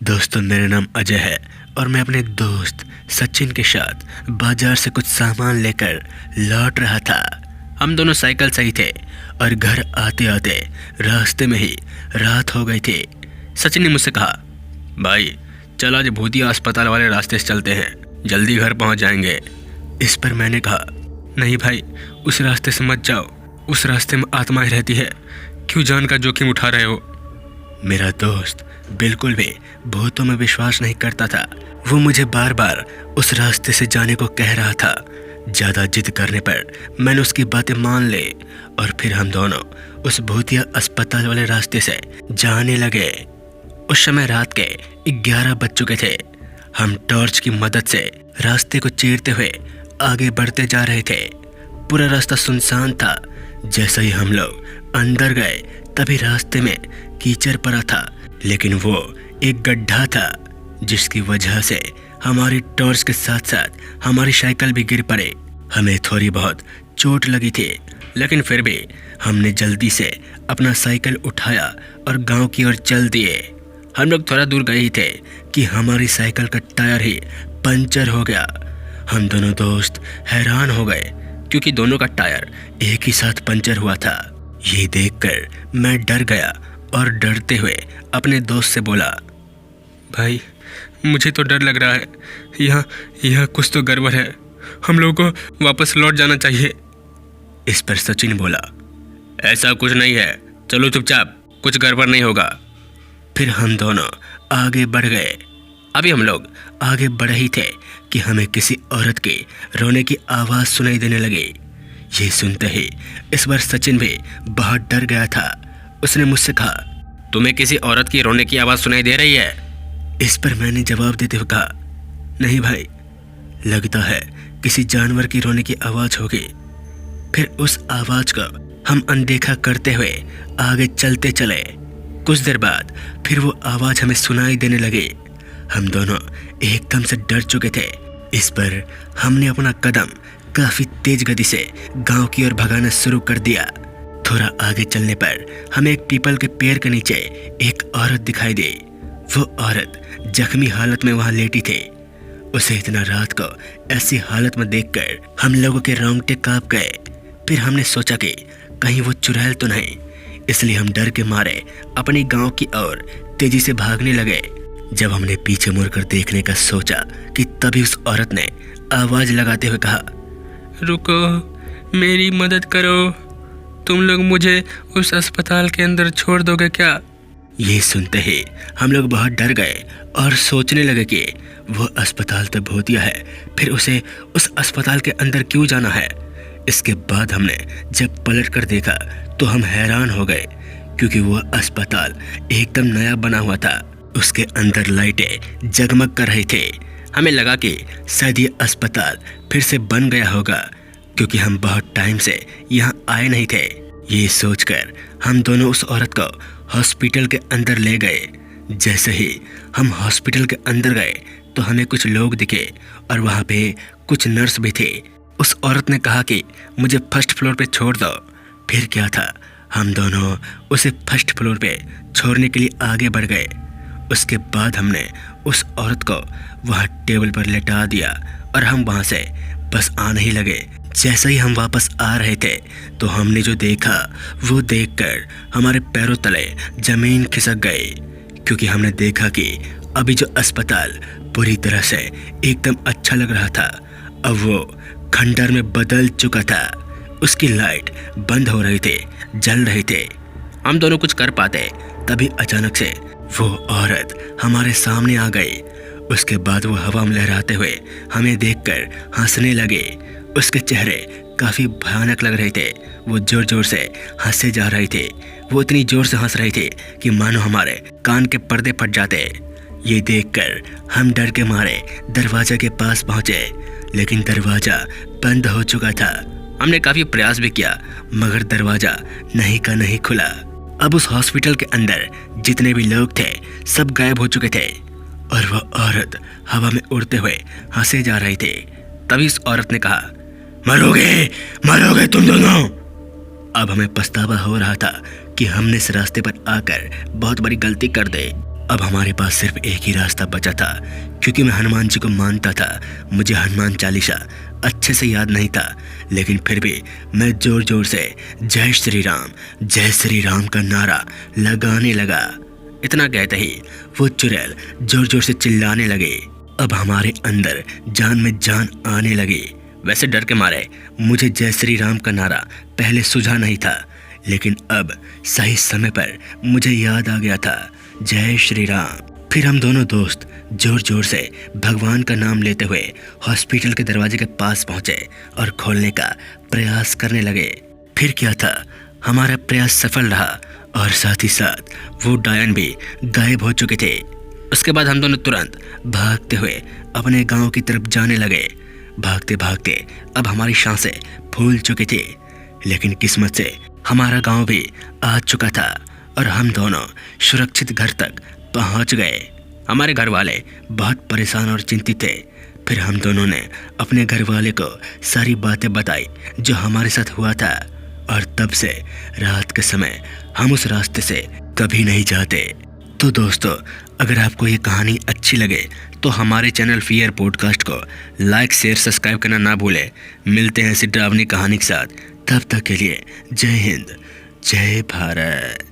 दोस्तों, मेरा नाम अजय है और मैं अपने दोस्त सचिन के साथ बाजार से कुछ सामान लेकर लौट रहा था। हम दोनों साइकिल से ही थे और घर आते आते रास्ते में ही रात हो गई थी। सचिन ने मुझसे कहा, भाई चल आज भूतिया अस्पताल वाले रास्ते से चलते हैं, जल्दी घर पहुंच जाएंगे। इस पर मैंने कहा, नहीं भाई, उस रास्ते से मत जाओ, उस रास्ते में आत्माएं रहती है, क्यों जान का जोखिम उठा रहे हो। मेरा दोस्त बिल्कुल भी भूतों में विश्वास नहीं करता था। वो मुझे बार बार उस रास्ते से जाने को कह रहा था। ज़्यादा जिद करने पर मैंने उसकी बातें मान ली और फिर हम दोनों उस भूतिया अस्पताल वाले रास्ते से जाने लगे। उस समय रात के 11 बज चुके थे। हम टॉर्च की मदद से रास्ते को चीरते हुए आगे बढ़ते जा रहे थे। पूरा रास्ता सुनसान था। जैसे ही हम लोग अंदर गए तभी रास्ते में कीचड़ पड़ा था, लेकिन वो एक गड्ढा था जिसकी वजह से हमारी टॉर्च के साथ साथ हमारी साइकिल भी गिर पड़े। हमें थोड़ी बहुत चोट लगी थी, लेकिन फिर भी हमने जल्दी से अपना साइकिल उठाया और गांव की ओर चल दिए। हम लोग थोड़ा दूर गए ही थे कि हमारी साइकिल का टायर ही पंचर हो गया। हम दोनों दोस्त हैरान हो गए क्योंकि दोनों का टायर एक ही साथ पंचर हुआ था। ये देखकर मैं डर गया और डरते हुए अपने दोस्त से बोला, भाई मुझे तो डर लग रहा है, यहाँ कुछ तो गड़बड़ है, हम लोगों को वापस लौट जाना चाहिए। इस पर सचिन बोला, ऐसा कुछ नहीं है, चलो चुपचाप, कुछ गड़बड़ नहीं होगा। फिर हम दोनों आगे बढ़ गए। अभी हम लोग आगे बढ़ ही थे कि हमें किसी औरत की रोने की आवाज़ सुनाई देने लगी। ये सुनते ही इस बार सचिन भी बहुत डर गया था। उसने मुझसे कहा, तुम्हें किसी औरत की रोने की आवाज़ सुनाई दे रही है? इस पर मैंने जवाब देते हुए कहा, नहीं भाई, लगता है किसी जानवर की रोने की आवाज़ होगी। फिर उस आवाज़ को हम अनदेखा करते हुए आगे चलते चले। कुछ देर बाद फिर वो आवाज़ हमें सुनाई देने लगी। हम दोनों एकदम से डर चुके थे। इस पर हमने अपना कदम काफ़ी तेज गति से गांव की ओर भगाना शुरू कर दिया। थोड़ा आगे चलने पर हमें एक पीपल के पेड़ के नीचे एक औरत दिखाई दी। वो औरत जख्मी हालत में वहां लेटी थी। उसे इतना रात को ऐसी हालत में देखकर हम लोगों के रोंगटे कांप गए। फिर हमने सोचा कि कहीं वो चुड़ैल तो नहीं, इसलिए हम डर के मारे अपनी गांव की ओर तेजी से भागने लगे। जब हमने पीछे मुड़कर देखने का सोचा कि तभी उस औरत ने आवाज लगाते हुए कहा, रुको, मेरी मदद करो, तुम लोग मुझे उस अस्पताल के अंदर छोड़ दोगे क्या? ये सुनते ही हम लोग बहुत डर गए और सोचने लगे कि वो अस्पताल तो भूतिया है, फिर उसे उस अस्पताल के अंदर क्यों जाना है। इसके बाद हमने जब पलट कर देखा तो हम हैरान हो गए क्योंकि वो अस्पताल एकदम नया बना हुआ था। उसके अंदर लाइटें जगमग कर रही थी। हमें लगा कि शायद ये अस्पताल फिर से बन गया होगा क्योंकि हम बहुत टाइम से यहाँ आए नहीं थे। ये सोचकर हम दोनों उस औरत को हॉस्पिटल के अंदर ले गए। जैसे ही हम हॉस्पिटल के अंदर गए तो हमें कुछ लोग दिखे और वहाँ पे कुछ नर्स भी थे। उस औरत ने कहा कि मुझे फर्स्ट फ्लोर पे छोड़ दो। फिर क्या था, हम दोनों उसे फर्स्ट फ्लोर पे छोड़ने के लिए आगे बढ़ गए। उसके बाद हमने उस औरत को वहाँ टेबल पर लेटा दिया और हम वहाँ से बस आने ही लगे। जैसे ही हम वापस आ रहे थे तो हमने जो देखा वो देखकर हमारे पैरों तले जमीन खिसक गई क्योंकि हमने देखा कि अभी जो अस्पताल पूरी तरह से एकदम अच्छा लग रहा था, अब वो खंडर में बदल चुका था। उसकी लाइट बंद हो रही थी, जल रहे थे। हम दोनों कुछ कर पाते तभी अचानक से वो औरत हमारे सामने आ गई। उसके बाद वो हवा में लहराते हुए हमें देखकर हंसने लगे। उसके चेहरे काफ़ी भयानक लग रहे थे। वो जोर जोर से हंसे जा रहे थे। वो इतनी जोर से हंस रहे थे कि मानो हमारे कान के पर्दे फट जाते। ये देखकर हम डर के मारे दरवाजा के पास पहुँचे, लेकिन दरवाज़ा बंद हो चुका था। हमने काफ़ी प्रयास भी किया मगर दरवाज़ा नहीं का नहीं खुला। अब उस हॉस्पिटल के अंदर जितने भी लोग थे सब गायब हो चुके थे और वह औरत हवा में उड़ते हुए हंसे जा रहे थे। तभी उस औरत ने कहा, मरोगे मरोगे तुम दोनों। अब हमें पछतावा हो रहा था कि हमने इस रास्ते पर आकर बहुत बड़ी गलती कर दी। अब हमारे पास सिर्फ एक ही रास्ता बचा था, क्योंकि मैं हनुमान जी को मानता था। मुझे हनुमान चालीसा अच्छे से याद नहीं था, लेकिन फिर भी मैं जोर जोर से जय श्री राम का नारा लगाने लगा। इतना कहते ही वो चुड़ैल जोर जोर से चिल्लाने लगे। अब हमारे अंदर जान में जान आने लगी। वैसे डर के मारे मुझे जय श्री राम का नारा पहले सूझा नहीं था, लेकिन अब सही समय पर मुझे याद आ गया था, जय श्री राम। फिर हम दोनों दोस्त जोर जोर से भगवान का नाम लेते हुए हॉस्पिटल के दरवाजे के पास पहुंचे और खोलने का प्रयास करने लगे। फिर क्या था, हमारा प्रयास सफल रहा और साथ ही साथ वो डायन भी गायब हो चुके थे। उसके बाद हम दोनों तुरंत भागते हुए अपने गांव की तरफ जाने लगे। भागते भागते अब हमारी सांसें फूल चुकी थी, लेकिन किस्मत से हमारा गांव भी आ चुका था और हम दोनों सुरक्षित घर तक पहुंच गए। हमारे घर वाले बहुत परेशान और चिंतित थे। फिर हम दोनों ने अपने घर वाले को सारी बातें बताई जो हमारे साथ हुआ था, और तब से रात के समय हम उस रास्ते से कभी नहीं जाते। तो दोस्तों, अगर आपको ये कहानी अच्छी लगे तो हमारे चैनल फियर पॉडकास्ट को लाइक शेयर सब्सक्राइब करना ना भूलें। मिलते हैं ऐसी डरावनी कहानी के साथ, तब तक के लिए जय हिंद, जय भारत।